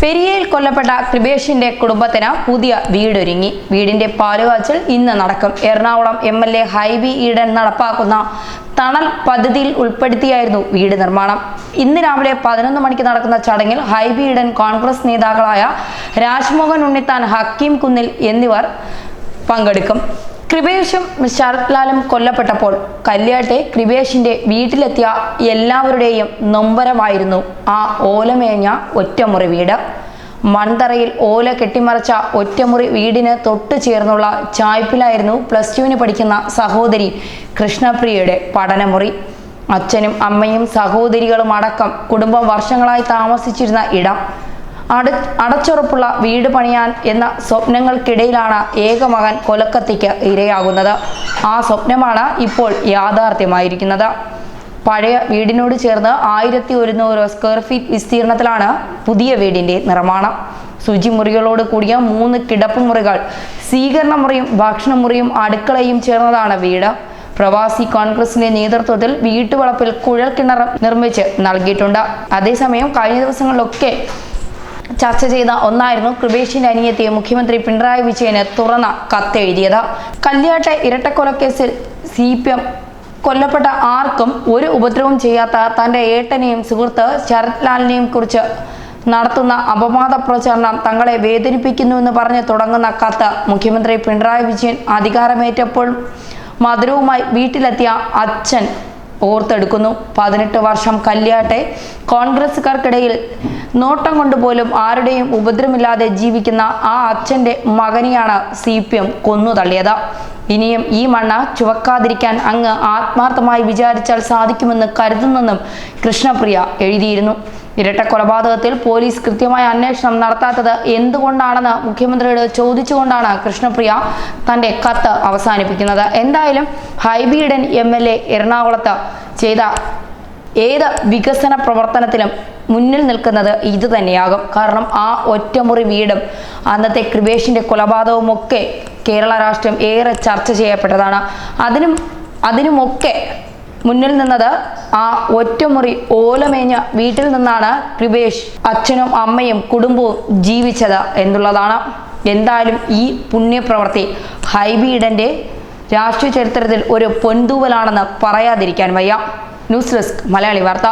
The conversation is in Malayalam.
പെരിയയിൽ കൊല്ലപ്പെട്ട കൃപേഷിന്റെ കുടുംബത്തിന് പുതിയ വീടൊരുങ്ങി. വീടിന്റെ പാലുകാച്ചൽ ഇന്ന് നടക്കും. എറണാകുളം MLA ഹൈബി ഈഡൻ നടപ്പാക്കുന്ന തണൽ പദ്ധതിയിൽ ഉൾപ്പെടുത്തിയായിരുന്നു വീട് നിർമ്മാണം. ഇന്ന് രാവിലെ 11 മണിക്ക് നടക്കുന്ന ചടങ്ങിൽ ഹൈബി ഈഡൻ, കോൺഗ്രസ് നേതാക്കളായ രാജ്മോഹൻ ഉണ്ണിത്താൻ, ഹക്കീം കുന്നിൽ എന്നിവർ പങ്കെടുക്കും. കൃപേഷും ശരത് ലാലും കൊല്ലപ്പെട്ടപ്പോൾ കല്യാട്ടെ കൃപേഷിന്റെ വീട്ടിലെത്തിയ എല്ലാവരുടെയും നൊമ്പരമായിരുന്നു ആ ഓലമേഞ്ഞ ഒറ്റമുറി വീട്. മൺതറയിൽ ഓല കെട്ടിമറച്ച ഒറ്റമുറി വീടിന് തൊട്ടു ചേർന്നുള്ള ചായ്പിലായിരുന്നു +2 പഠിക്കുന്ന സഹോദരി കൃഷ്ണപ്രിയയുടെ പഠനമുറി. അച്ഛനും അമ്മയും സഹോദരികളും അടക്കം കുടുംബം വർഷങ്ങളായി താമസിച്ചിരുന്ന ഇടം. അടച്ചുറപ്പുള്ള വീട് പണിയാൻ എന്ന സ്വപ്നങ്ങൾക്കിടയിലാണ് ഏകമകൻ കൊലക്കത്തിക്ക് ഇരയാകുന്നത്. ആ സ്വപ്നമാണ് ഇപ്പോൾ യാഥാർത്ഥ്യമായിരിക്കുന്നത്. പഴയ വീടിനോട് ചേർന്ന് 1100 സ്ക്വയർ ഫീറ്റ് വിസ്തീർണത്തിലാണ് പുതിയ വീടിന്റെ നിർമ്മാണം. ശുചിമുറികളോട് കൂടിയ 3 കിടപ്പുമുറികൾ, സ്വീകരണ മുറിയും ഭക്ഷണമുറിയും അടുക്കളയും ചേർന്നതാണ് വീട്. പ്രവാസി കോൺഗ്രസിന്റെ നേതൃത്വത്തിൽ വീട്ടുവളപ്പിൽ കുഴൽക്കിണർ നിർമ്മിച്ച് നൽകിയിട്ടുണ്ട്. അതേസമയം കഴിഞ്ഞ ദിവസങ്ങളിലൊക്കെ ചർച്ച ചെയ്ത ഒന്നായിരുന്നു കൃപേഷിന്റെ അനിയത്തിയെ മുഖ്യമന്ത്രി പിണറായി വിജയന് തുറന്ന കത്തെഴുതിയത്. കല്യാട്ടെ ഇരട്ടക്കൊലക്കേസിൽ CPM കൊല്ലപ്പെട്ട ആർക്കും ഒരു ഉപദ്രവം ചെയ്യാത്ത തന്റെ ഏട്ടനെയും സുഹൃത്ത് ശരത് ലാലിനെയും കുറിച്ച് നടത്തുന്ന അപവാദ പ്രചരണം തങ്ങളെ വേദനിപ്പിക്കുന്നുവെന്ന് പറഞ്ഞ് തുടങ്ങുന്ന കത്ത് മുഖ്യമന്ത്രി പിണറായി വിജയൻ അധികാരമേറ്റപ്പോൾ മധുരവുമായി വീട്ടിലെത്തിയ അച്ഛൻ ഓർത്തെടുക്കുന്നു. 18 വർഷം കല്യാട്ടെ കോൺഗ്രസുകാർക്കിടയിൽ നോട്ടം കൊണ്ടുപോലും ആരുടെയും ഉപദ്രവമില്ലാതെ ജീവിക്കുന്ന ആ അച്ഛൻ്റെ മകനെയാണ് CPM കൊന്നു തള്ളിയത്. ഇനിയും ഈ മണ്ണ് ചുവക്കാതിരിക്കാൻ അങ്ങ് ആത്മാർത്ഥമായി വിചാരിച്ചാൽ സാധിക്കുമെന്ന് കരുതുന്നെന്നും കൃഷ്ണപ്രിയ എഴുതിയിരുന്നു. ഇരട്ട കൊലപാതകത്തിൽ പോലീസ് കൃത്യമായ അന്വേഷണം നടത്താത്തത് എന്തുകൊണ്ടാണെന്ന് മുഖ്യമന്ത്രിയോട് ചോദിച്ചുകൊണ്ടാണ് കൃഷ്ണപ്രിയ തന്റെ കത്ത് അവസാനിപ്പിക്കുന്നത്. എന്തായാലും ഹൈബി ഈഡൻ MLA എറണാകുളത്ത് ചെയ്ത ഏത് വികസന പ്രവർത്തനത്തിലും മുന്നിൽ നിൽക്കുന്നത് ഇത് തന്നെയാകും. കാരണം ആ ഒറ്റമുറി വീടും അന്നത്തെ കൃപേഷിന്റെ കൊലപാതകവും ഒക്കെ കേരള രാഷ്ട്രീയം ഏറെ ചർച്ച ചെയ്യപ്പെട്ടതാണ്. അതിനുമൊക്കെ മുന്നിൽ നിന്നത് ആ ഒറ്റമുറി ഓലമേഞ്ഞ വീട്ടിൽ നിന്നാണ് കൃപേഷ് അച്ഛനും അമ്മയും കുടുംബവും ജീവിച്ചത് എന്നുള്ളതാണ്. എന്തായാലും ഈ പുണ്യപ്രവൃത്തി ഹൈബി ഈഡന്റെ രാഷ്ട്രീയ ചരിത്രത്തിൽ ഒരു പൊൻതൂവലാണെന്ന് പറയാതിരിക്കാൻ വയ്യ. ന്യൂസ് ഡെസ്ക് മലയാളി വാർത്ത.